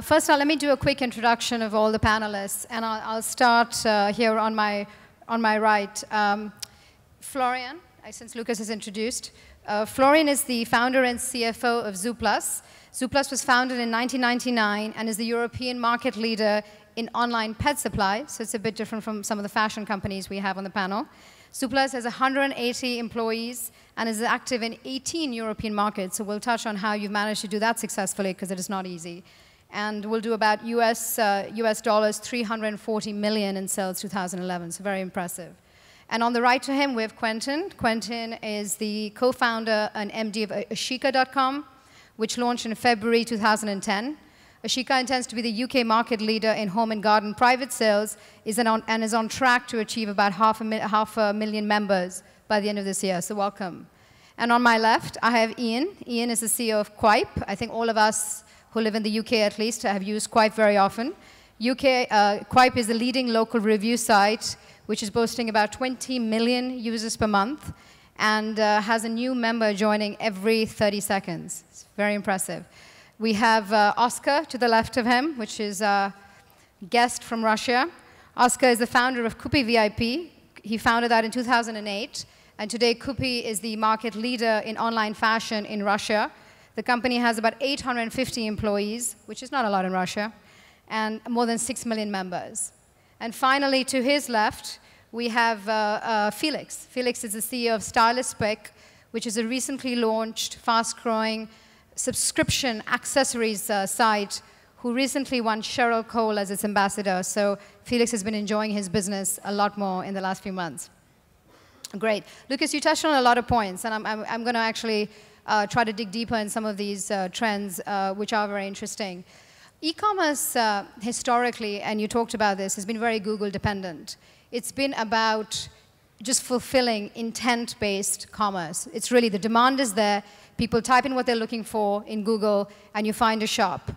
First of all, let me do a quick introduction of all the panelists, and I'll start here on my right. Florian, since Lucas has introduced. Florian is the founder and CFO of Zooplus. Zooplus was founded in 1999 and is the European market leader in online pet supply, so it's a bit different from some of the fashion companies we have on the panel. Zooplus has 180 employees and is active in 18 European markets, so we'll touch on how you've managed to do that successfully, because it is not easy. And we'll do about US dollars 340 million in sales 2011, so very impressive. And on the right to him, we have Quentin. Quentin is the co-founder and MD of Achica.com, which launched in February 2010. Achica intends to be the UK market leader in home and garden private sales and is on track to achieve about half a million members by the end of this year, so welcome. And on my left, I have Ian. Ian is the CEO of Qype. I think all of us who live in the UK at least have used Qype very often. Qype is the leading local review site, which is boasting about 20 million users per month and has a new member joining every 30 seconds. It's very impressive. We have Oskar to the left of him, which is a guest from Russia. Oskar is the founder of Kupi VIP. He founded that in 2008. And today, Kupi is the market leader in online fashion in Russia. The company has about 850 employees, which is not a lot in Russia, and more than 6 million members. And finally, to his left, we have Felix. Felix is the CEO of StylistPick, which is a recently launched, fast-growing subscription accessories site, who recently won Cheryl Cole as its ambassador. So Felix has been enjoying his business a lot more in the last few months. Great. Lucas, you touched on a lot of points, and I'm going to actually try to dig deeper in some of these trends, which are very interesting. E-commerce, historically, and you talked about this, has been very Google dependent. It's been about just fulfilling intent-based commerce. It's really the demand is there. People type in what they're looking for in Google, and you find a shop.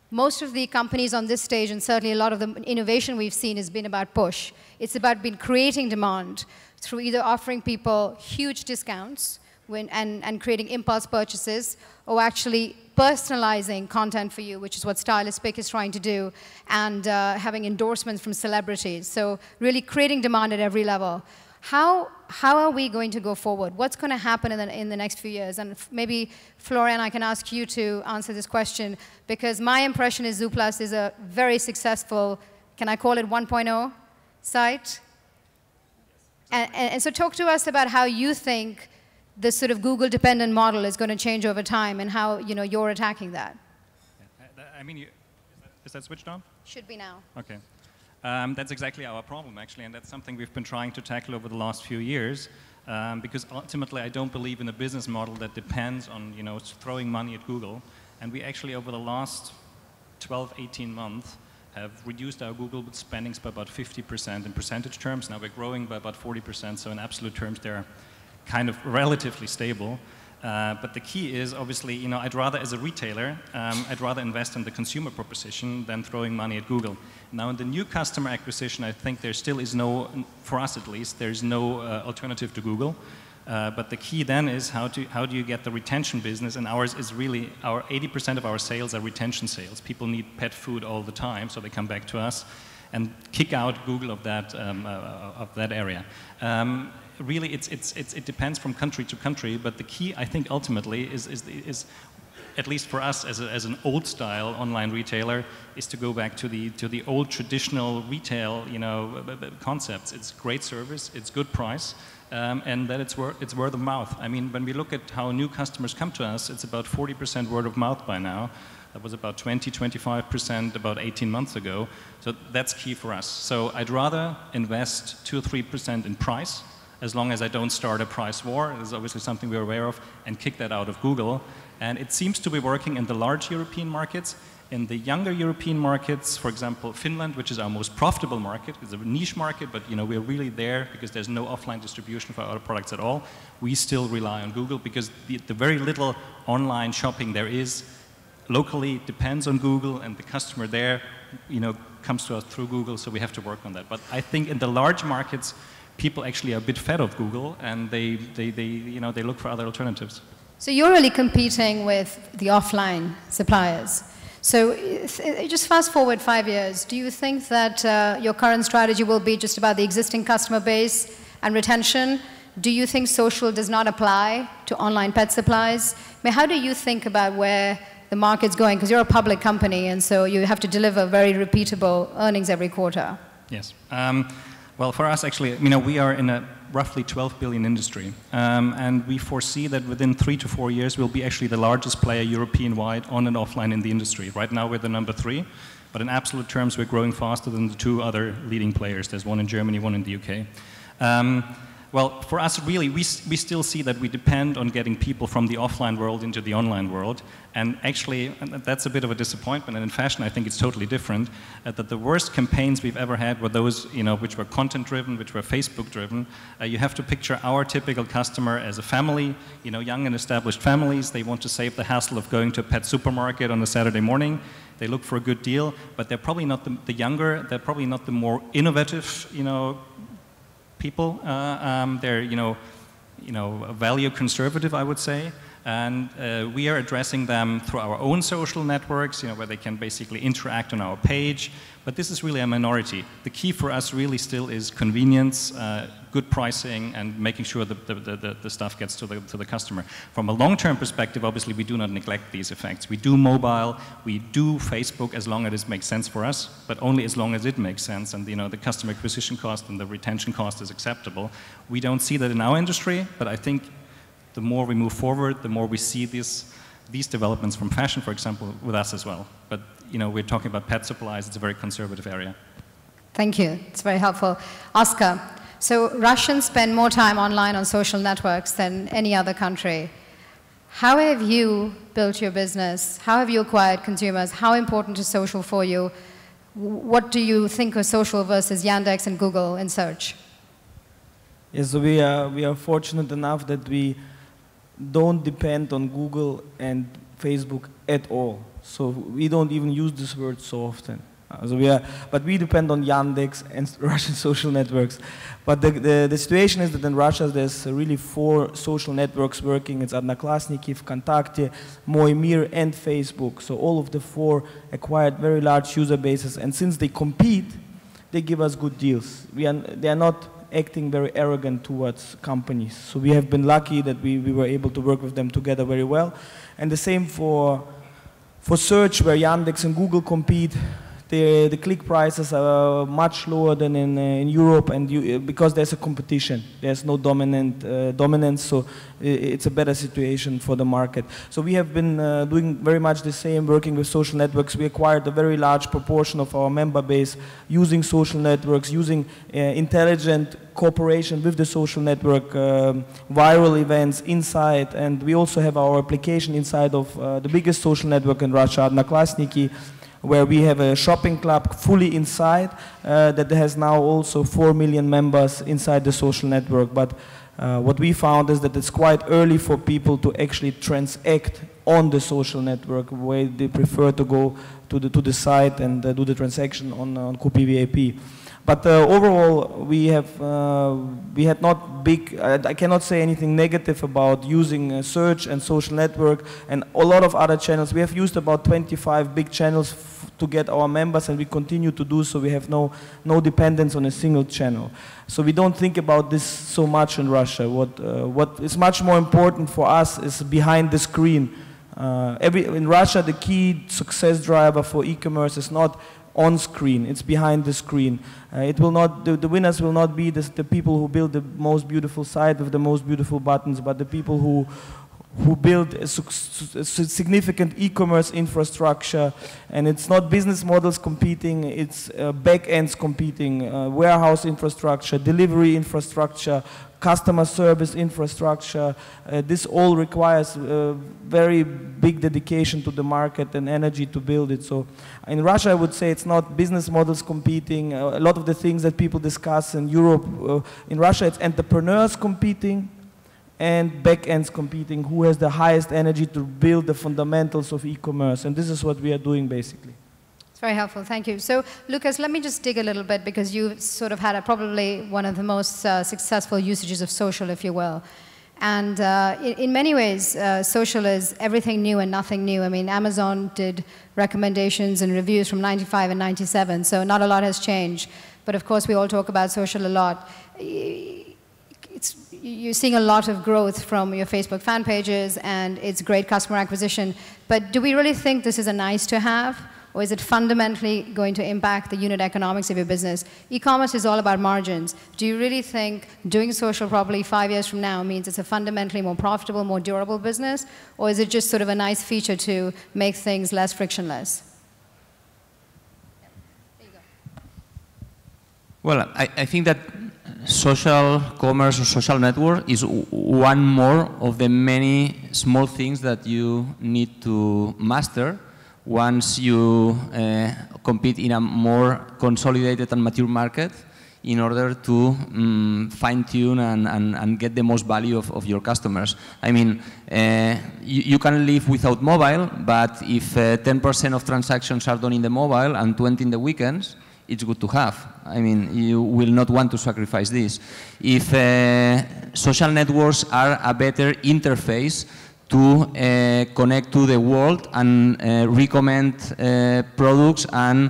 Most of the companies on this stage, and certainly a lot of the innovation we've seen, has been about push. It's about creating demand through either offering people huge discounts and creating impulse purchases, or actually personalizing content for you, which is what StylistPick is trying to do, and having endorsements from celebrities. So really creating demand at every level. How are we going to go forward? What's going to happen in the next few years? And maybe, Florian, I can ask you to answer this question, because my impression is Zooplus is a very successful, can I call it 1.0 site? And so talk to us about how you think this sort of Google-dependent model is going to change over time, and how you're attacking that. I mean, is that switched on? Should be now. Okay. That's exactly our problem, actually, and that's something we've been trying to tackle over the last few years, because ultimately I don't believe in a business model that depends on throwing money at Google. And we actually, over the last 12, 18 months, have reduced our Google spendings by about 50% in percentage terms. Now we're growing by about 40%, so in absolute terms they're kind of relatively stable. But the key is, obviously, I'd rather, as a retailer, I'd rather invest in the consumer proposition than throwing money at Google. Now, in the new customer acquisition, I think there still is no, for us at least, there's no alternative to Google. But the key then is how do you get the retention business, and ours is really, 80% of our sales are retention sales. People need pet food all the time, so they come back to us and kick out Google of that area. Really, it depends from country to country, but the key, I think, ultimately is at least for us as an old style online retailer, is to go back to the old traditional retail concepts. It's great service, it's good price, and that it's word of mouth. I mean, when we look at how new customers come to us, it's about 40% word of mouth by now. That was about 20–25% about 18 months ago. So that's key for us. So I'd rather invest 2 or 3% in price, as long as I don't start a price war. This is obviously something we're aware of, and kick that out of Google. And it seems to be working in the large European markets. In the younger European markets, for example, Finland, which is our most profitable market, is a niche market, but we're really there because there's no offline distribution for our products at all. We still rely on Google because the very little online shopping there is locally depends on Google, and the customer there, comes to us through Google, so we have to work on that. But I think in the large markets, people actually are a bit fed of Google, and they look for other alternatives. So you're really competing with the offline suppliers. So just fast forward 5 years, do you think that your current strategy will be just about the existing customer base and retention? Do you think social does not apply to online pet supplies? I mean, how do you think about where the market's going? Because you're a public company, and so you have to deliver very repeatable earnings every quarter. Yes. Well, for us, actually, we are in a roughly 12 billion industry, and we foresee that within 3 to 4 years we'll be actually the largest player European-wide on and offline in the industry. Right now we're the number 3, but in absolute terms we're growing faster than the 2 other leading players. There's one in Germany, one in the UK. Well, for us, really, we still see that we depend on getting people from the offline world into the online world. And actually, that's a bit of a disappointment. And in fashion, I think it's totally different. That the worst campaigns we've ever had were those, which were content-driven, which were Facebook-driven. You have to picture our typical customer as a family, young and established families. They want to save the hassle of going to a pet supermarket on a Saturday morning. They look for a good deal, but they're probably not the younger. They're probably not the more innovative, people. They're, value conservative, I would say. And we are addressing them through our own social networks, where they can basically interact on our page. But this is really a minority. The key for us really still is convenience, good pricing, and making sure the stuff gets to the customer. From a long-term perspective, obviously, we do not neglect these effects. We do mobile, we do Facebook as long as it makes sense for us, but only as long as it makes sense, and the customer acquisition cost and the retention cost is acceptable. We don't see that in our industry, but I think the more we move forward, the more we see these developments from fashion, for example, with us as well. But we're talking about pet supplies. It's a very conservative area. Thank you. It's very helpful. Oskar, so Russians spend more time online on social networks than any other country. How have you built your business? How have you acquired consumers? How important is social for you? What do you think of social versus Yandex and Google in search? Yes, so we are fortunate enough that we don't depend on Google and Facebook at all. So we don't even use this word so often. But we depend on Yandex and Russian social networks. But the situation is that in Russia there's really 4 social networks working. It's Odnoklassniki, VKontakte, Moimir, and Facebook. So all of the 4 acquired very large user bases. And since they compete, they give us good deals. They are not acting very arrogant towards companies. So we have been lucky that we were able to work with them together very well. And the same for search, where Yandex and Google compete. The click prices are much lower than in Europe, and because there's a competition, there's no dominance, so it's a better situation for the market. So we have been doing very much the same, working with social networks. We acquired a very large proportion of our member base using social networks, using intelligent cooperation with the social network, viral events inside, and we also have our application inside of the biggest social network in Russia, Odnoklassniki, where we have a shopping club fully inside that has now also 4 million members inside the social network. But what we found is that it's quite early for people to actually transact on the social network, where they prefer to go to the site and do the transaction on Kupi VIP. But overall, we had not big, I cannot say anything negative about using search and social network and a lot of other channels. We have used about 25 big channels to get our members, and we continue to do so. We have no dependence on a single channel. So we don't think about this so much in Russia. What is much more important for us is behind the screen. In Russia, the key success driver for e-commerce is not on screen, it's behind the screen. The winners will not be the people who build the most beautiful site with the most beautiful buttons, but the people who build a significant e-commerce infrastructure. And it's not business models competing, it's back-ends competing, warehouse infrastructure, delivery infrastructure, customer service infrastructure. This all requires very big dedication to the market and energy to build it. So in Russia, I would say it's not business models competing. A lot of the things that people discuss in Europe, in Russia it's entrepreneurs competing and back-ends competing, who has the highest energy to build the fundamentals of e-commerce. And this is what we are doing basically. It's very helpful, thank you. So, Lucas, let me just dig a little bit, because you sort of had probably one of the most successful usages of social, if you will. And in many ways, social is everything new and nothing new. I mean, Amazon did recommendations and reviews from 95 and 97, so not a lot has changed. But of course, we all talk about social a lot. You're seeing a lot of growth from your Facebook fan pages, and it's great customer acquisition. But do we really think this is a nice to have? Or is it fundamentally going to impact the unit economics of your business? E-commerce is all about margins. Do you really think doing social properly 5 years from now means it's a fundamentally more profitable, more durable business? Or is it just sort of a nice feature to make things less frictionless? There you go. Well, I think that social commerce or social network is one more of the many small things that you need to master once you compete in a more consolidated and mature market in order to fine-tune and get the most value of your customers. I mean, you can live without mobile, but if 10% of transactions are done in the mobile and 20 in the weekends, it's good to have. I mean, you will not want to sacrifice this. If social networks are a better interface to connect to the world and recommend products and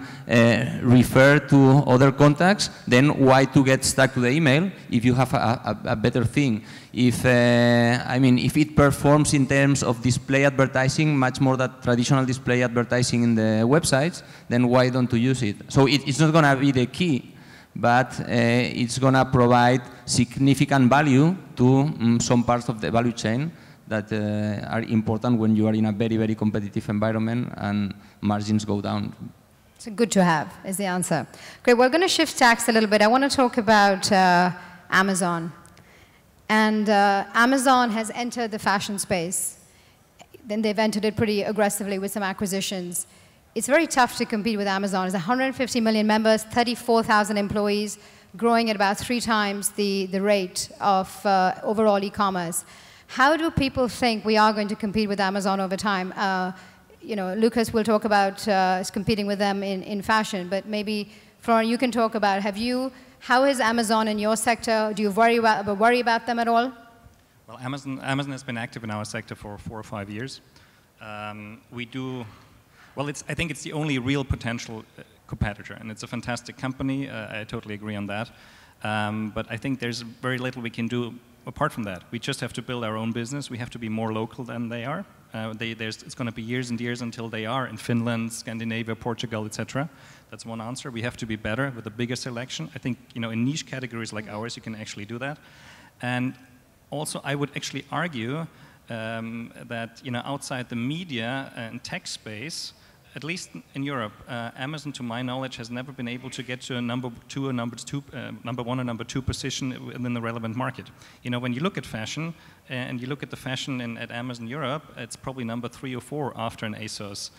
refer to other contacts, then why to get stuck to the email if you have a better thing? If, I mean, if it performs in terms of display advertising much more than traditional display advertising in the websites, then why don't you use it? So it's not going to be the key, but it's going to provide significant value to some parts of the value chain that are important when you are in a very, very competitive environment and margins go down. So good to have is the answer. Great, we're going to shift tacks a little bit. I want to talk about Amazon. And Amazon has entered the fashion space. Then they've entered it pretty aggressively with some acquisitions. It's very tough to compete with Amazon. There's 150 million members, 34,000 employees, growing at about 3 times the rate of overall e-commerce. How do people think we are going to compete with Amazon over time? You know, Lucas will talk about competing with them in fashion, but maybe, Florian, you can talk about, how is Amazon in your sector? Do you worry about them at all? Well, Amazon has been active in our sector for 4 or 5 years. Well, I think it's the only real potential competitor, and it's a fantastic company. I totally agree on that. But I think there's very little we can do apart from that. We just have to build our own business. We have to be more local than they are. It's going to be years and years until they are in Finland, Scandinavia, Portugal, etc. That's one answer. We have to be better with a bigger selection. I think, you know, in niche categories like ours, you can actually do that. And also, I would actually argue that, you know, outside the media and tech space, at least in Europe, Amazon, to my knowledge, has never been able to get to a number one or number two position within the relevant market. You know, when you look at fashion, and you look at the fashion at Amazon Europe, it's probably number 3 or 4 after an ASOS,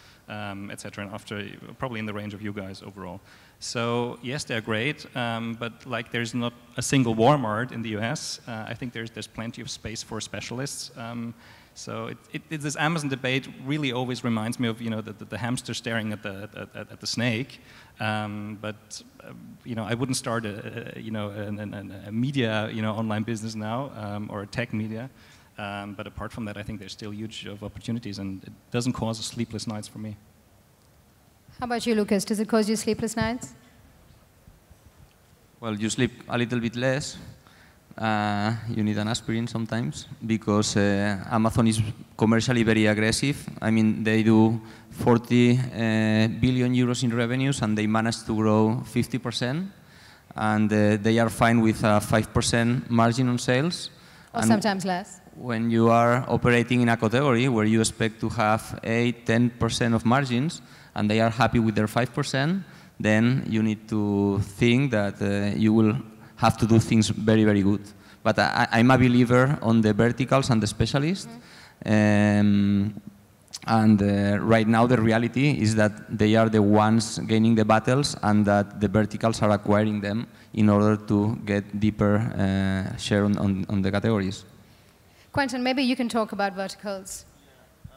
etc., and after probably in the range of you guys overall. So yes, they're great, but like there's not a single Walmart in the US. I think there's plenty of space for specialists. So this Amazon debate really always reminds me of, you know, the hamster staring at the snake. But you know, I wouldn't start a media, you know, online business now, or a tech media. But apart from that, I think there's still huge opportunities, and it doesn't cause sleepless nights for me. How about you, Lucas? Does it cause you sleepless nights? Well, you sleep a little bit less. You need an aspirin sometimes because Amazon is commercially very aggressive. I mean, they do 40 billion euros in revenues and they managed to grow 50%, and they are fine with a 5% margin on sales. Or and sometimes less. When you are operating in a category where you expect to have 8–10% of margins and they are happy with their 5%, then you need to think that you will have to do things very, very good. But I'm a believer on the verticals and the specialists. Mm-hmm. Right now the reality is that they are the ones gaining the battles and that the verticals are acquiring them in order to get deeper share on the categories. Quentin, maybe you can talk about verticals.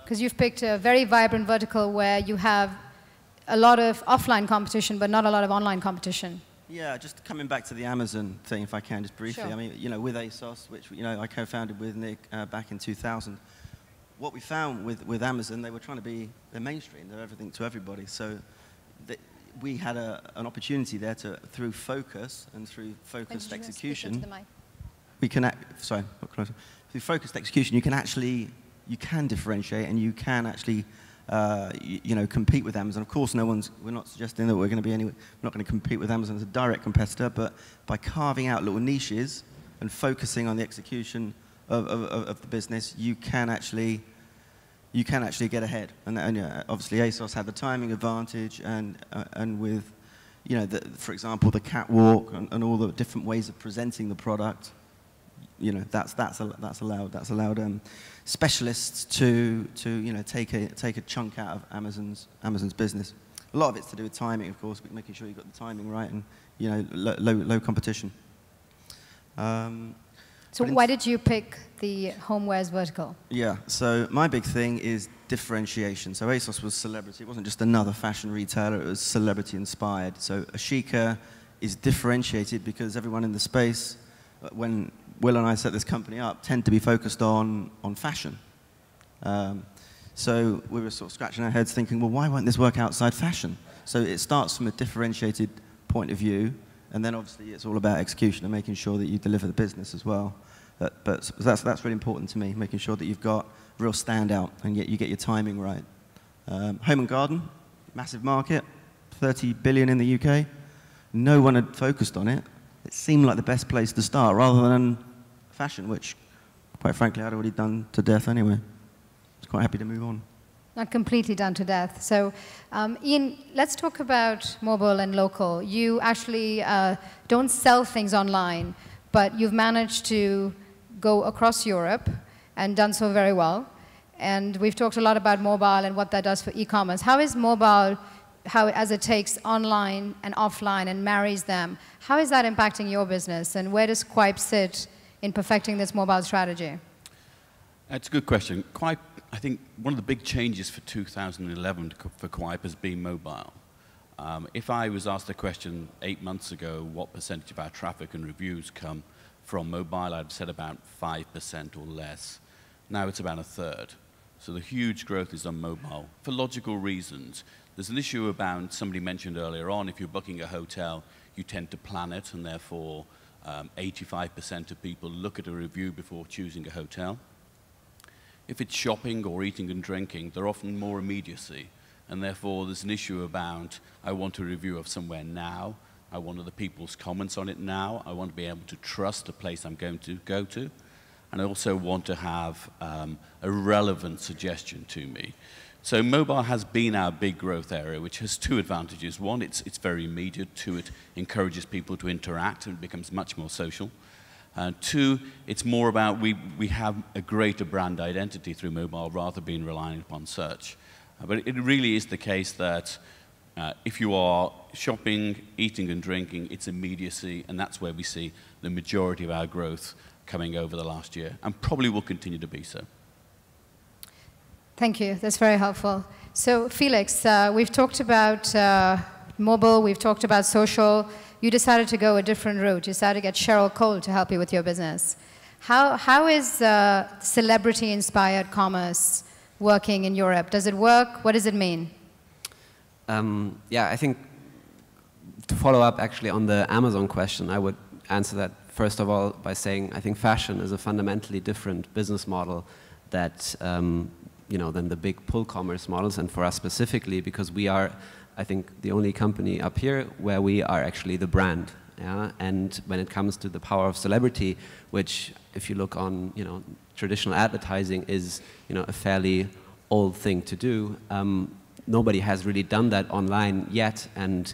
Because you've picked a very vibrant vertical where you have a lot of offline competition but not a lot of online competition. Yeah, just coming back to the Amazon thing, if I can, just briefly. Sure. I mean, you know, with ASOS, which, you know, I co-founded with Nick back in 2000, what we found with Amazon, they were trying to be, they're mainstream, they're everything to everybody. So we had an opportunity there to, through focus and through focused execution, we can, sorry, not closer. Through focused execution, you can actually, you can differentiate and you can actually, you know, compete with Amazon. Of course, we're not suggesting that we're going to be we're not going to compete with Amazon as a direct competitor, but by carving out little niches and focusing on the execution of the business, you can actually get ahead. And obviously, ASOS had the timing advantage, and with, you know, for example, the catwalk and all the different ways of presenting the product. You know, that's allowed specialists to you know, take a chunk out of Amazon's business. A lot of it's to do with timing, of course, but making sure you've got the timing right and, you know, low competition. So why did you pick the homewares vertical? Yeah, so my big thing is differentiation. So ASOS was celebrity. It wasn't just another fashion retailer. It was celebrity inspired. So Achica is differentiated because everyone in the space, when Will and I set this company up, tend to be focused on fashion. So we were sort of scratching our heads thinking, well, why won't this work outside fashion? So it starts from a differentiated point of view, and then obviously it's all about execution and making sure that you deliver the business as well. But that's really important to me, making sure that you've got a real standout and you get your timing right. Home and garden, massive market, 30 billion in the UK. No one had focused on it. It seemed like the best place to start rather than fashion, which, quite frankly, I'd already done to death anyway. I was quite happy to move on. Not completely done to death. So, Ian, let's talk about mobile and local. You actually don't sell things online, but you've managed to go across Europe and done so very well. And we've talked a lot about mobile and what that does for e-commerce. How is mobile, as it takes online and offline and marries them, how is that impacting your business? And where does Qype sit in perfecting this mobile strategy? That's a good question. Qype, I think one of the big changes for 2011 for Qype has been mobile. If I was asked the question 8 months ago, what percentage of our traffic and reviews come from mobile, I'd have said about 5% or less. Now it's about a third. So the huge growth is on mobile for logical reasons. There's an issue about, somebody mentioned earlier on, if you're booking a hotel, you tend to plan it, and therefore 85% of people look at a review before choosing a hotel. If it's shopping or eating and drinking, they're often more immediacy, and therefore there's an issue about, I want a review of somewhere now, I want other people's comments on it now, I want to be able to trust the place I'm going to go to, and I also want to have a relevant suggestion to me. So mobile has been our big growth area, which has two advantages. One, it's very immediate. Two, it encourages people to interact and becomes much more social. Two, it's more about we have a greater brand identity through mobile rather than being reliant upon search. But it really is the case that if you are shopping, eating and drinking, it's immediacy, and that's where we see the majority of our growth coming over the last year, and probably will continue to be so. Thank you. That's very helpful. So, Felix, we've talked about mobile, we've talked about social. You decided to go a different route. You decided to get Cheryl Cole to help you with your business. How is celebrity-inspired commerce working in Europe? Does it work? What does it mean? Yeah, I think to follow up actually on the Amazon question, I would answer that first of all by saying I think fashion is a fundamentally different business model that you know, than the big pull commerce models, and for us specifically because we are, I think, the only company up here where we are actually the brand. Yeah? And when it comes to the power of celebrity, which if you look on, you know, traditional advertising is, you know, a fairly old thing to do. Nobody has really done that online yet, and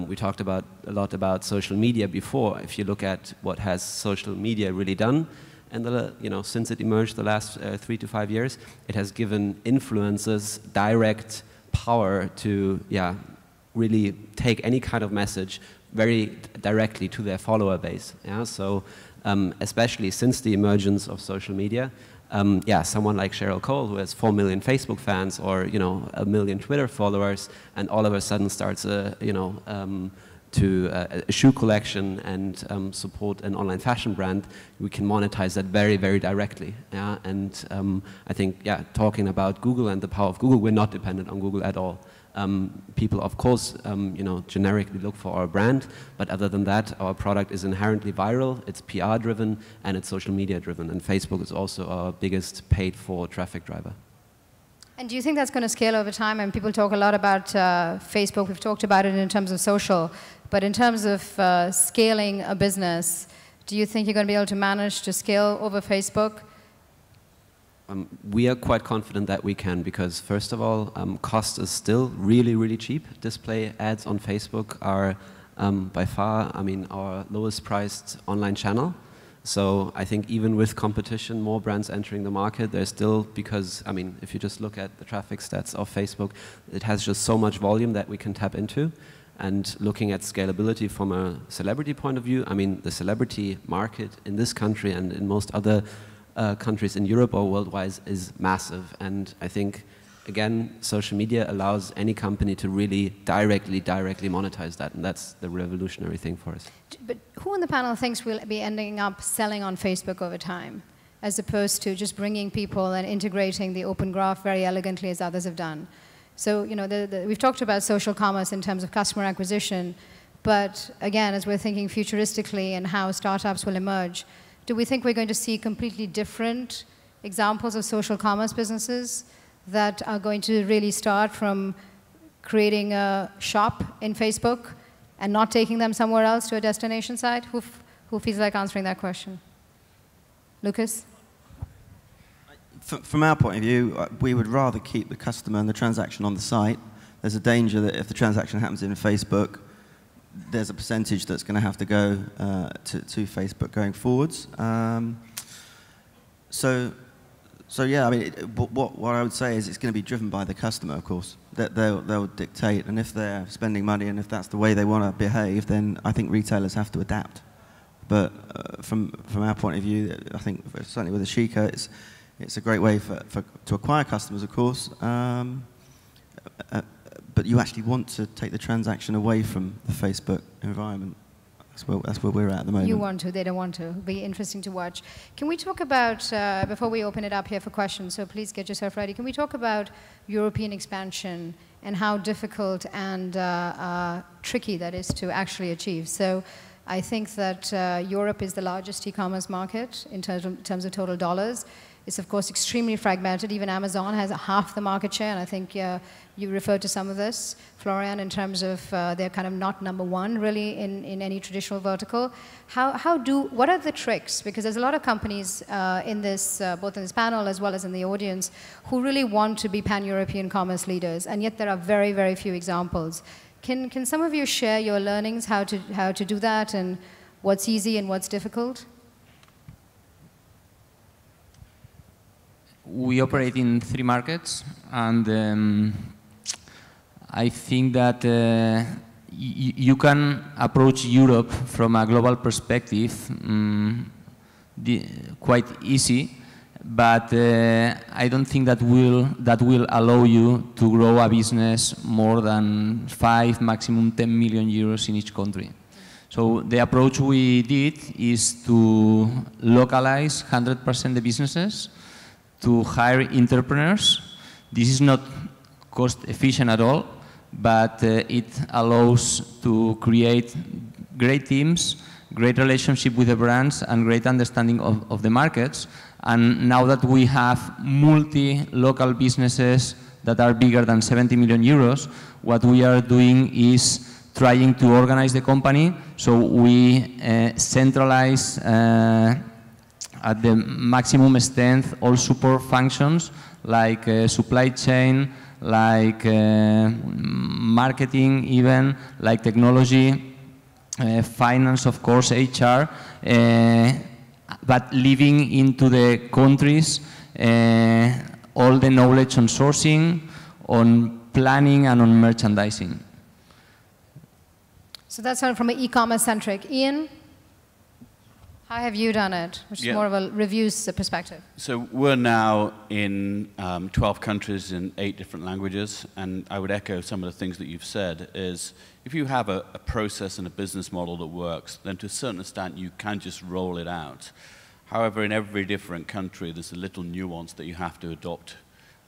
we talked a lot about social media before. If you look at what has social media really done, and you know, since it emerged the last 3 to 5 years, it has given influencers direct power to, yeah, really take any kind of message very directly to their follower base. Yeah, so especially since the emergence of social media, yeah, someone like Cheryl Cole, who has 4 million Facebook fans or, you know, 1 million Twitter followers, and all of a sudden starts you know, to a shoe collection and support an online fashion brand, we can monetize that very, very directly. Yeah? And I think, yeah, talking about Google and the power of Google, we're not dependent on Google at all. People, of course, you know, generically look for our brand, but other than that, our product is inherently viral, it's PR-driven, and it's social media-driven. And Facebook is also our biggest paid-for traffic driver. And do you think that's going to scale over time? And people talk a lot about Facebook. We've talked about it in terms of social. But in terms of scaling a business, do you think you're going to be able to manage to scale over Facebook? We are quite confident that we can, because first of all, cost is still really, really cheap. Display ads on Facebook are by far, I mean, our lowest priced online channel. So I think even with competition, more brands entering the market, there's still, because, I mean, if you just look at the traffic stats of Facebook, it has just so much volume that we can tap into. And looking at scalability from a celebrity point of view, I mean, the celebrity market in this country and in most other countries in Europe or worldwide is massive. And I think, again, social media allows any company to really directly monetize that. And that's the revolutionary thing for us. But who in the panel thinks we'll be ending up selling on Facebook over time, as opposed to just bringing people and integrating the open graph very elegantly as others have done? So, you know, we've talked about social commerce in terms of customer acquisition, but again, as we're thinking futuristically and how startups will emerge, do we think we're going to see completely different examples of social commerce businesses that are going to really start from creating a shop in Facebook and not taking them somewhere else to a destination site? Who feels like answering that question? Lucas? From our point of view, we would rather keep the customer and the transaction on the site. There's a danger that if the transaction happens in Facebook, there's a percentage that's going to have to go to Facebook going forwards. So yeah, I mean, what I would say is it's going to be driven by the customer, of course. That they'll dictate, and if they're spending money and if that's the way they want to behave, then I think retailers have to adapt. But from our point of view, I think certainly with Achica, it's a great way to acquire customers, of course. But you actually want to take the transaction away from the Facebook environment. That's where we're at the moment. You want to, they don't want to. It'll be interesting to watch. Can we talk about, before we open it up here for questions, so please get yourself ready, can we talk about European expansion and how difficult and tricky that is to actually achieve? So I think that Europe is the largest e-commerce market in terms of total dollars. It's, of course, extremely fragmented. Even Amazon has half the market share, and I think you referred to some of this, Florian, in terms of they're kind of not number one, really, in any traditional vertical. What are the tricks? Because there's a lot of companies in this, both in this panel as well as in the audience, who really want to be pan-European commerce leaders, and yet there are very, very few examples. Can some of you share your learnings, how to do that, and what's easy and what's difficult? We operate in 3 markets, and I think that you can approach Europe from a global perspective quite easy, but I don't think that will allow you to grow a business more than 5, maximum 10 million euros in each country. So the approach we did is to localize 100% the businesses, to hire entrepreneurs. This is not cost efficient at all, but it allows to create great teams, great relationship with the brands, and great understanding of the markets. And now that we have multi-local businesses that are bigger than 70 million euros, what we are doing is trying to organize the company so we centralize at the maximum extent all support functions like supply chain, like marketing even, like technology, finance, of course, HR, but leaving into the countries all the knowledge on sourcing, on planning, and on merchandising. So that's from an e-commerce centric. Ian? How have you done it? Which is more of a reviews perspective. So we're now in 12 countries in 8 different languages, and I would echo some of the things that you've said, is if you have a process and a business model that works, then to a certain extent you can just roll it out. However, in every different country, there's a little nuance that you have to adopt,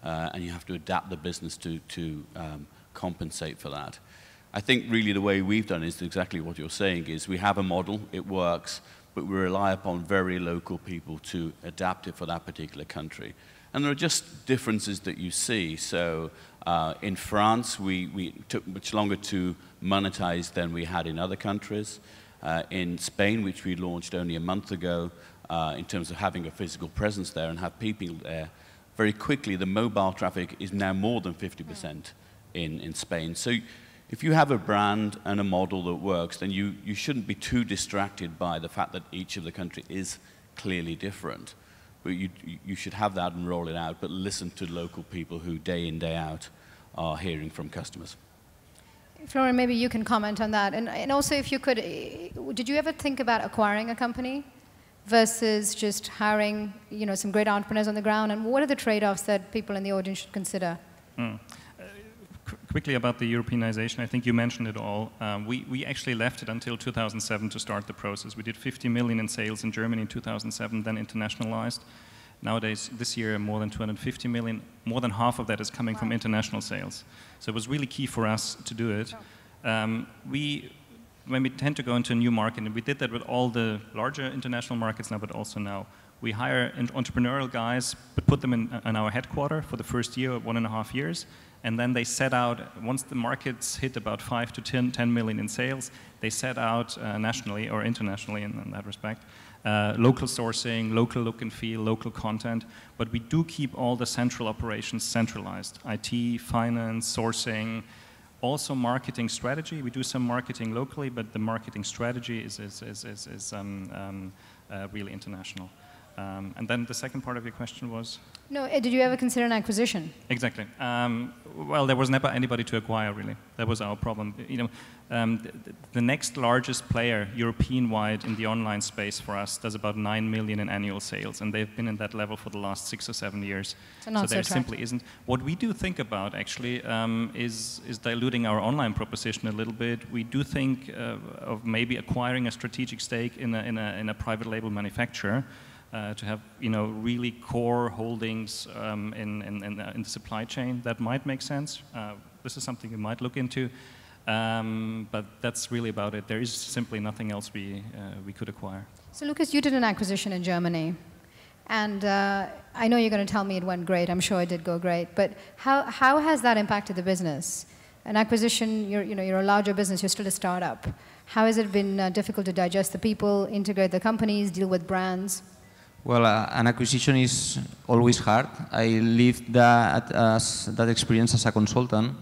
and you have to adapt the business to compensate for that. I think really the way we've done is exactly what you're saying, is we have a model, it works, but we rely upon very local people to adapt it for that particular country. And there are just differences that you see. So in France, we took much longer to monetize than we had in other countries. In Spain, which we launched only a month ago, in terms of having a physical presence there and have people there, very quickly the mobile traffic is now more than 50% in Spain. So if you have a brand and a model that works, then you shouldn't be too distracted by the fact that each of the country is clearly different. But you should have that and roll it out, but listen to local people who day in, day out are hearing from customers. Florian, maybe you can comment on that. And also, if you could, did you ever think about acquiring a company versus just hiring, some great entrepreneurs on the ground? And what are the trade-offs that people in the audience should consider? Quickly about the Europeanization, I think you mentioned it all. We actually left it until 2007 to start the process. We did 50 million in sales in Germany in 2007, then internationalized. Nowadays, this year, more than 250 million. More than half of that is coming from international sales. So it was really key for us to do it. When we tend to go into a new market, and we did that with all the larger international markets now, but also now, we hire entrepreneurial guys, but put them in our headquarters for the first year, 1.5 years. And then they set out, once the markets hit about 5 to 10 million in sales, they set out nationally or internationally in that respect, local sourcing, local look and feel, local content, but we do keep all the central operations centralized. IT, finance, sourcing, also marketing strategy. We do some marketing locally, but the marketing strategy is really international. And then the second part of your question was? No, did you ever consider an acquisition? Exactly. Well, there was never anybody to acquire, really. That was our problem. The next largest player, European-wide, in the online space for us does about 9 million in annual sales, and they've been in that level for the last 6 or 7 years. So there simply isn't. What we do think about, actually, is diluting our online proposition a little bit. We do think of maybe acquiring a strategic stake in a private label manufacturer. To have really core holdings in the supply chain. That might make sense. This is something we might look into, but that's really about it. There is simply nothing else we could acquire. So Lucas, you did an acquisition in Germany, and I know you're going to tell me it went great. I'm sure it did go great, but how has that impacted the business? An acquisition, you're a larger business, you're still a startup. How has it been difficult to digest the people, integrate the companies, deal with brands? Well, an acquisition is always hard. I lived that experience as a consultant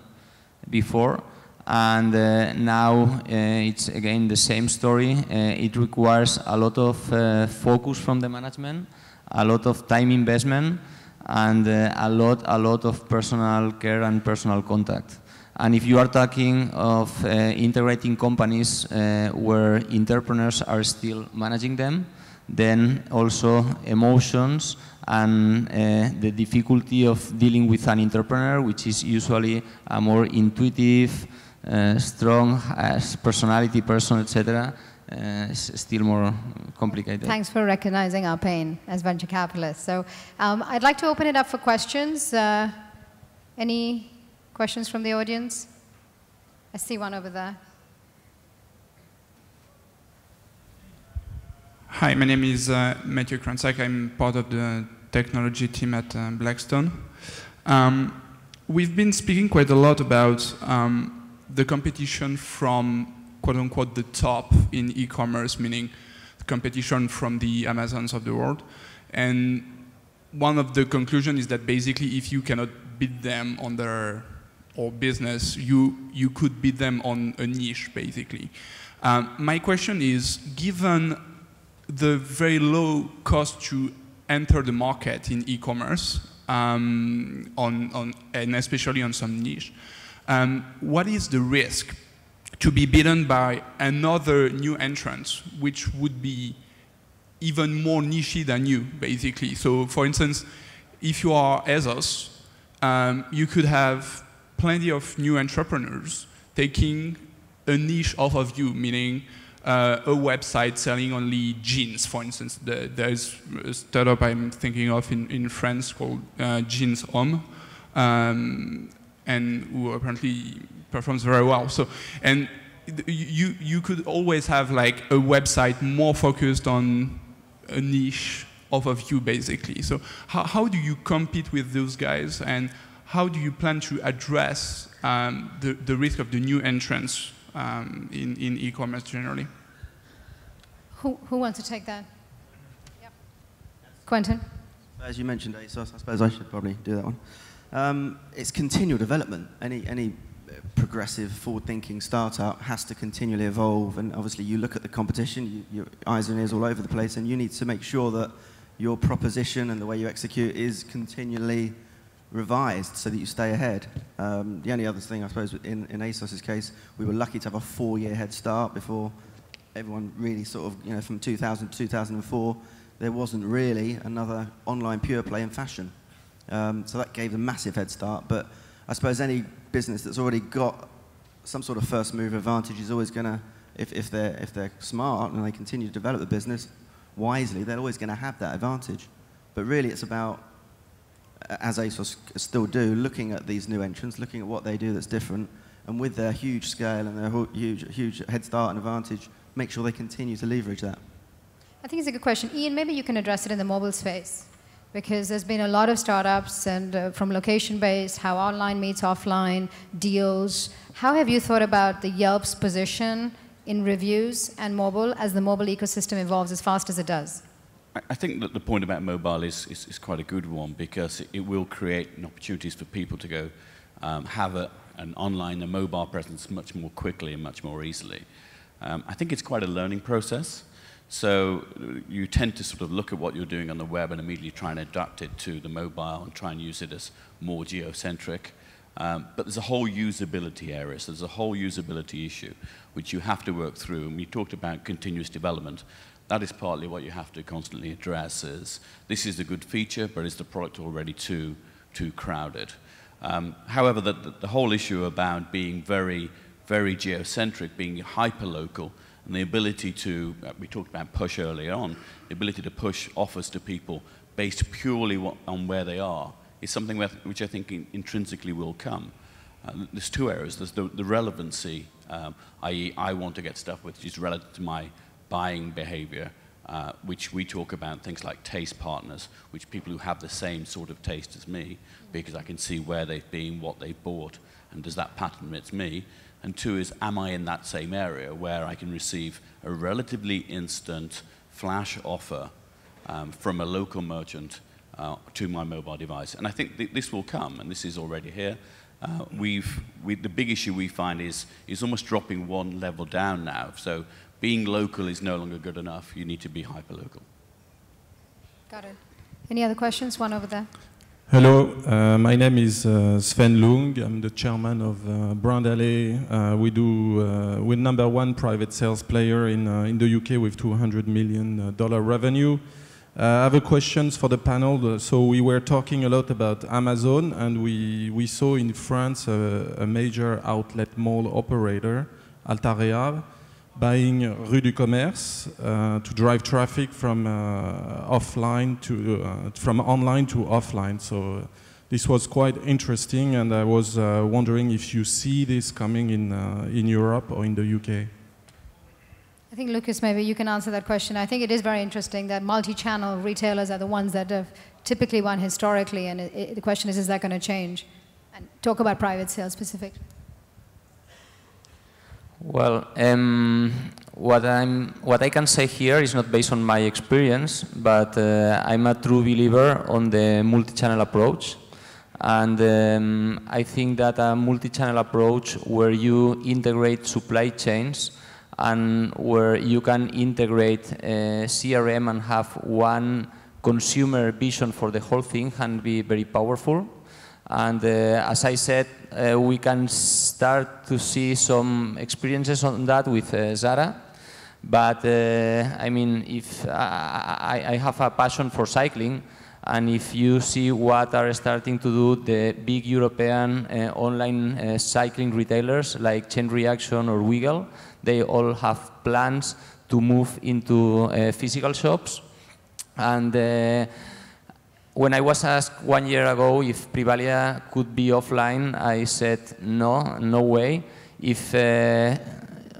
before, and now it's again the same story. It requires a lot of focus from the management, a lot of time investment, and a lot of personal care and personal contact. And if you are talking of integrating companies where entrepreneurs are still managing them, then also emotions and the difficulty of dealing with an entrepreneur, which is usually a more intuitive, strong personality person, etc., is still more complicated. Thanks for recognizing our pain as venture capitalists. So I'd like to open it up for questions. Any questions from the audience? I see one over there. Hi, my name is Matthew Kranczak. I'm part of the technology team at Blackstone. We've been speaking quite a lot about the competition from, quote-unquote, the top in e-commerce, meaning the competition from the Amazons of the world. And one of the conclusions is that basically if you cannot beat them on their business, you could beat them on a niche, basically. My question is, given the very low cost to enter the market in e-commerce, and especially on some niche, what is the risk to be beaten by another new entrant, which would be even more niche than you, basically. So, for instance, if you are ASOS, you could have plenty of new entrepreneurs taking a niche off of you, meaning a website selling only jeans, for instance. There's a startup I'm thinking of in France called Jeans Homme, and who apparently performs very well. So, and you could always have like a website more focused on a niche off of you, basically. So how do you compete with those guys, and how do you plan to address the risk of the new entrants in e-commerce generally? Who wants to take that? Yep. Quentin? As you mentioned ASOS, I suppose I should probably do that one. It's continual development. Any progressive, forward-thinking startup has to continually evolve, and obviously you look at the competition, your eyes and ears all over the place, and you need to make sure that your proposition and the way you execute is continually revised so that you stay ahead. The only other thing, I suppose, in ASOS's case, we were lucky to have a 4-year head start before everyone really sort of, from 2000 to 2004, there wasn't really another online pure play in fashion. So that gave a massive head start, but I suppose any business that's already got some sort of first mover advantage is always going to, if they're smart and they continue to develop the business wisely, they're always going to have that advantage. But really it's about, as ASOS still do, looking at these new entrants, looking at what they do that's different, and with their huge scale and their huge head start and advantage, make sure they continue to leverage that. I think it's a good question. Ian, maybe you can address it in the mobile space, because there's been a lot of startups and from location-based, how online meets offline, deals. How have you thought about the Yelp's position in reviews and mobile as the mobile ecosystem evolves as fast as it does? I think that the point about mobile is quite a good one, because it will create opportunities for people to go have an online, a mobile presence much more quickly and much more easily. I think it's quite a learning process. So you tend to sort of look at what you're doing on the web and immediately try and adapt it to the mobile and try and use it as more geocentric. But there's a whole usability area, so there's a whole usability issue which you have to work through. And we talked about continuous development. That is partly what you have to constantly address is, this is a good feature, but is the product already too crowded? However, the whole issue about being very, very geocentric, being hyper-local, and the ability to, we talked about push earlier on, the ability to push offers to people based purely on where they are, is something which I think intrinsically will come. There's two areas. There's the relevancy, i.e. I want to get stuff which is relative to my buying behavior, which we talk about things like taste partners, which people who have the same sort of taste as me, because I can see where they've been, what they've bought, and does that pattern fit me? And two is, am I in that same area where I can receive a relatively instant flash offer from a local merchant to my mobile device? And I think this will come, and this is already here. The big issue we find is almost dropping one level down now. So being local is no longer good enough. You need to be hyper-local. Got it. Any other questions? One over there. Hello, my name is Sven Lung. I'm the chairman of Privalia. We're #1 private sales player in the UK with $200 million revenue. I have a question for the panel. So we were talking a lot about Amazon, and we saw in France a major outlet mall operator, Altarea, buying Rue du Commerce to drive traffic from online to offline. So this was quite interesting, and I was wondering if you see this coming in Europe or in the UK. I think, Lucas, maybe you can answer that question. I think it is very interesting that multi-channel retailers are the ones that have typically won historically, and the question is that going to change? And talk about private sales specifically. Well, what I can say here is not based on my experience, but I'm a true believer on the multi-channel approach. And I think that a multi-channel approach where you integrate supply chains and where you can integrate CRM and have one consumer vision for the whole thing can be very powerful. And as I said, we can start to see some experiences on that with Zara, But I mean, if I have a passion for cycling, and if you see what are starting to do the big European online cycling retailers like Chain Reaction or Wiggle, they all have plans to move into physical shops. And when I was asked 1 year ago if Privalia could be offline, I said no, no way. If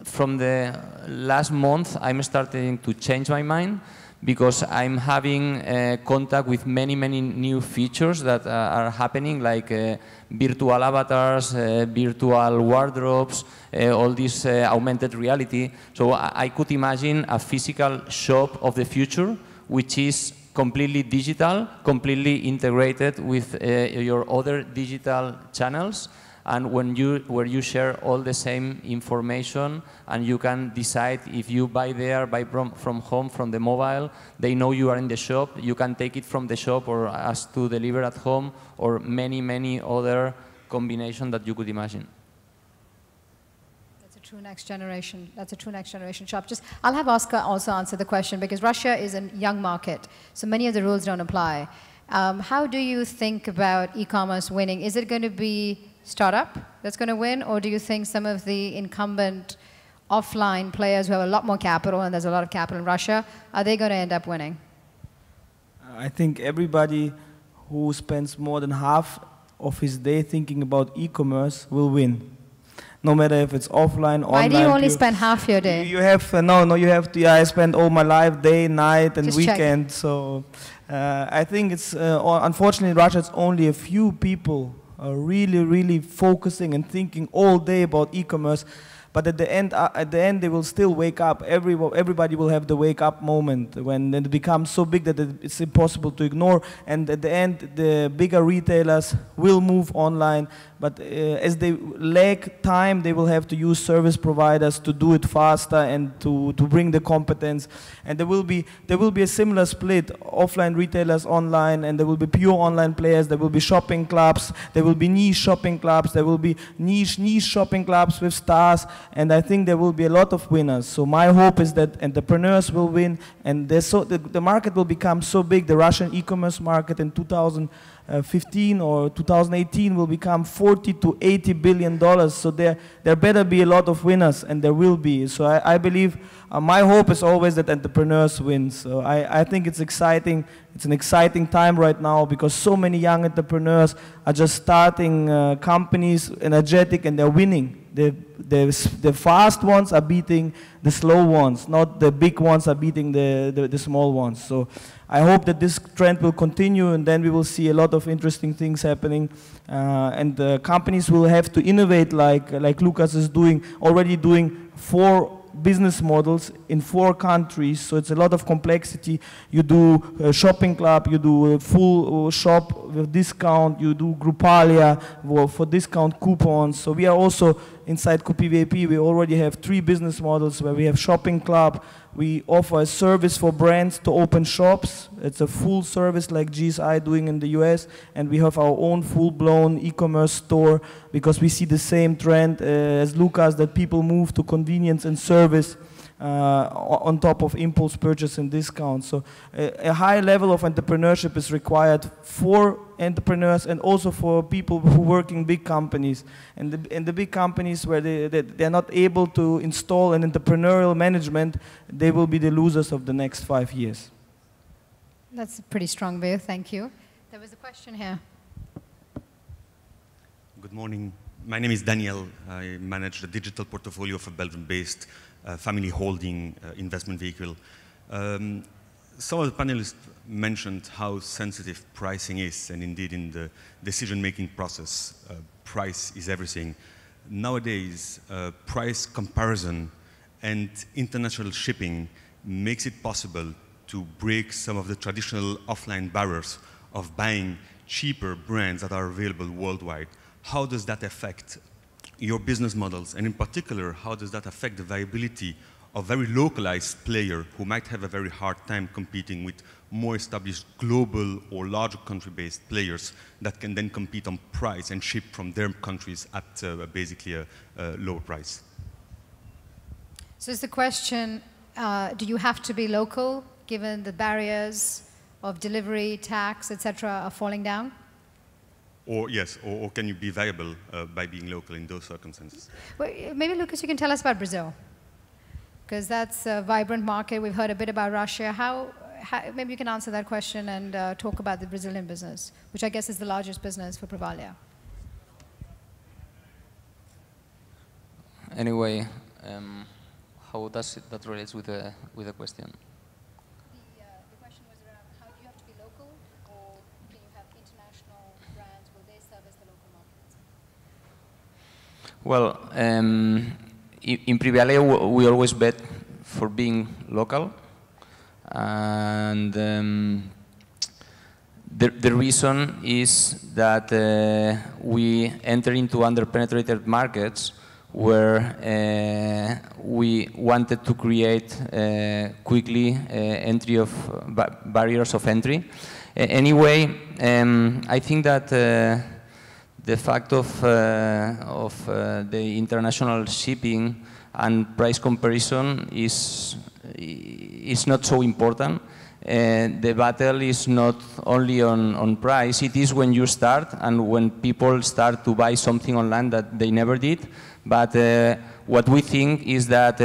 from the last month I'm starting to change my mind, because I'm having contact with many, many new features that are happening, like virtual avatars, virtual wardrobes, all this augmented reality. So I could imagine a physical shop of the future, which is completely digital, completely integrated with your other digital channels, and where you share all the same information, and you can decide if you buy there, buy from home, from the mobile, they know you are in the shop, you can take it from the shop or ask to deliver at home, or many, many other combinations that you could imagine. That's a true next generation. That's a true next generation shop. I'll have Oskar also answer the question, because Russia is a young market, so many of the rules don't apply. How do you think about e-commerce winning? Is it going to be startup that's going to win, or do you think some of the incumbent offline players who have a lot more capital, and there's a lot of capital in Russia, are they going to end up winning? I think everybody who spends more than half of his day thinking about e-commerce will win. No matter if it's offline, online. Why do you only spend half your day? You have, no, you have to, yeah, I spend all my life, day, night, and Just weekend, check. So I think it's, unfortunately in Russia, it's only a few people are really, really focusing and thinking all day about e-commerce. But at the end, they will still wake up. Everybody will have the wake-up moment when it becomes so big that it's impossible to ignore. And at the end, the bigger retailers will move online. But as they lack time, they will have to use service providers to do it faster and to bring the competence. And there will be a similar split: offline retailers, online, and there will be pure online players. There will be shopping clubs. There will be niche shopping clubs. There will be niche shopping clubs with stars. And I think there will be a lot of winners. So my hope is that entrepreneurs will win, and the market will become so big. The Russian e-commerce market in 2015 or 2018 will become $40 to $80 billion. So there better be a lot of winners, and there will be. So I believe, my hope is always that entrepreneurs win. So I think it's exciting. It's an exciting time right now, because so many young entrepreneurs are just starting companies, energetic, and they're winning. The fast ones are beating the slow ones, not the big ones are beating the small ones. So I hope that this trend will continue, and then we will see a lot of interesting things happening. And companies will have to innovate, like Lucas is already doing 4 business models in 4 countries, so it's a lot of complexity. You do a shopping club, you do a full shop with discount, you do Privalia for discount coupons. So we are also inside Kupi VIP, we already have 3 business models where we have shopping club, we offer a service for brands to open shops. It's a full service like GSI doing in the US, and we have our own full-blown e-commerce store, because we see the same trend as Lucas, that people move to convenience and service on top of impulse purchase and discount. So a high level of entrepreneurship is required for entrepreneurs and also for people who work in big companies. And the big companies where they're not able to install an entrepreneurial management, they will be the losers of the next 5 years. That's a pretty strong view, thank you. There was a question here. Good morning. My name is Daniel. I manage the digital portfolio of a Belgium-based family holding investment vehicle. Some of the panelists mentioned how sensitive pricing is, and indeed in the decision-making process, price is everything. Nowadays, price comparison and international shipping makes it possible to break some of the traditional offline barriers of buying cheaper brands that are available worldwide. How does that affect your business models, and in particular, how does that affect the viability of very localized players who might have a very hard time competing with more established global or larger country-based players that can then compete on price and ship from their countries at basically a lower price? So is the question, do you have to be local, given the barriers of delivery, tax, etc., are falling down? Or yes, or can you be viable by being local in those circumstances? Well, maybe, Lucas, you can tell us about Brazil, because that's a vibrant market. We've heard a bit about Russia. Maybe you can answer that question and talk about the Brazilian business, which I guess is the largest business for Privalia. Anyway, how does that relate with the question? The question was around how do you have to be local, or can you have international brands? Will they service the local markets? Well, in Privalia, we always bet for being local. And the reason is that we enter into underpenetrated markets where we wanted to create quickly entry of barriers of entry. Anyway, I think that the fact of the international shipping and price comparison is not so important. The battle is not only on price, it is when you start and when people start to buy something online that they never did. But what we think is that,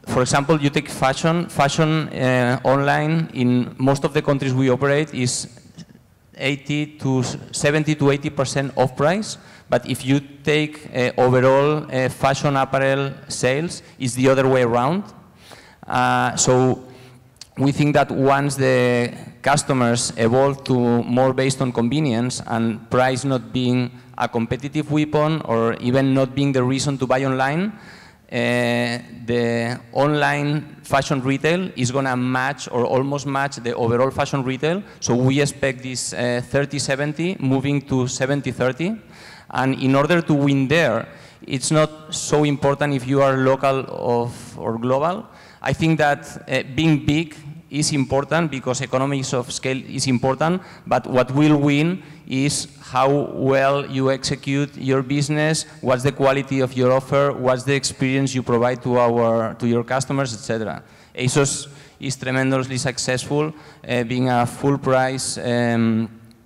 for example, you take fashion online in most of the countries we operate is 70 to 80% off price. But if you take overall fashion apparel sales, it's the other way around. So we think that once the customers evolve to more based on convenience and price not being a competitive weapon or even not being the reason to buy online, the online fashion retail is going to match or almost match the overall fashion retail. So we expect this 30-70 moving to 70-30. And in order to win there, it's not so important if you are local or global. I think that being big is important because economies of scale is important, but what will win is how well you execute your business, what's the quality of your offer, what's the experience you provide to your customers, etc. ASOS is tremendously successful being a full price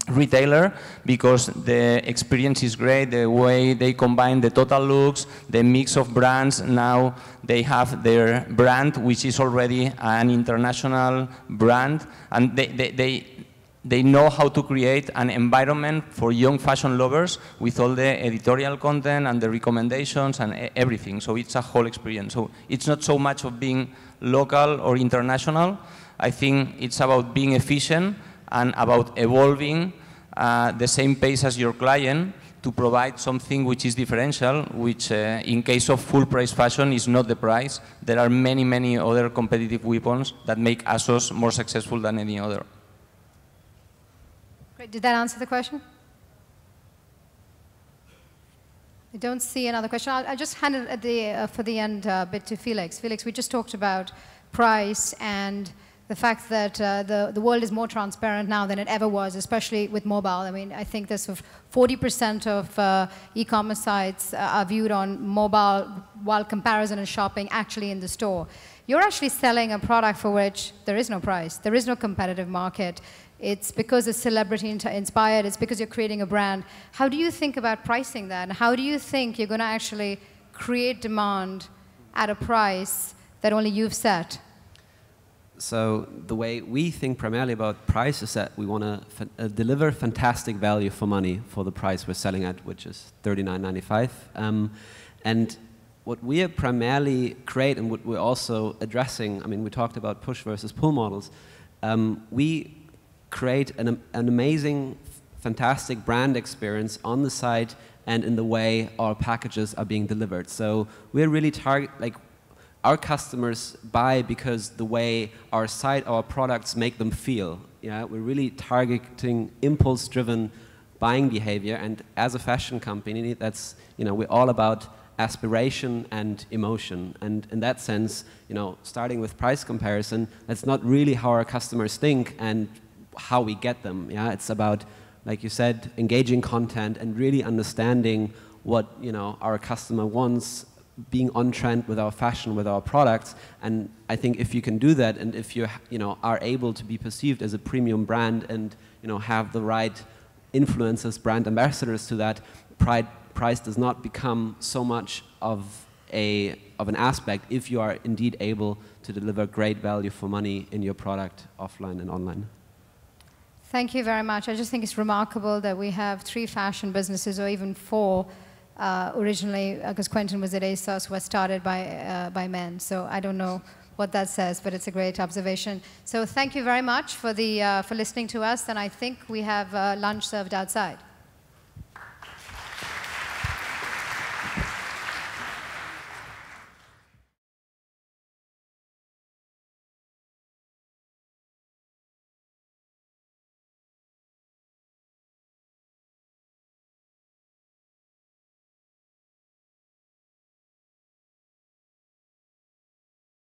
retailer because the experience is great, the way they combine the total looks, the mix of brands. Now they have their brand, which is already an international brand, and they know how to create an environment for young fashion lovers with all the editorial content and the recommendations and everything. So it's a whole experience. So it's not so much of being local or international. I think it's about being efficient and about evolving the same pace as your client to provide something which is differential, which in case of full price fashion is not the price. There are many, many other competitive weapons that make ASOS more successful than any other. Great. Did that answer the question? I don't see another question. I'll just hand it at for the end bit to Felix. Felix, we just talked about price and the fact that the world is more transparent now than it ever was, especially with mobile. I mean, I think there's 40% of e-commerce sites are viewed on mobile, while comparison and shopping actually in the store. You're actually selling a product for which there is no price. There is no competitive market. It's because it's celebrity inspired. It's because you're creating a brand. How do you think about pricing that? And how do you think you're going to actually create demand at a price that only you've set? So the way we think primarily about price is that we want to deliver fantastic value for money for the price we're selling at, which is $39.95. And what we are primarily create and what we're also addressing, I mean, we talked about push versus pull models. We create an amazing, fantastic brand experience on the site and in the way our packages are being delivered. So we're really our customers buy because the way our site, our products make them feel. Yeah, we're really targeting impulse-driven buying behavior, and as a fashion company, that's, we're all about aspiration and emotion. And in that sense, starting with price comparison, that's not really how our customers think and how we get them. Yeah, it's about, like you said, engaging content and really understanding what our customer wants being on trend with our fashion, with our products. And I think if you can do that, and if you are able to be perceived as a premium brand and have the right influencers, brand ambassadors to that, price does not become so much of an aspect if you are indeed able to deliver great value for money in your product offline and online. Thank you very much. I just think it's remarkable that we have 3 fashion businesses, or even 4, originally, because Quentin was at ASOS, was started by men. So I don't know what that says, but it's a great observation. So thank you very much for listening to us, and I think we have lunch served outside.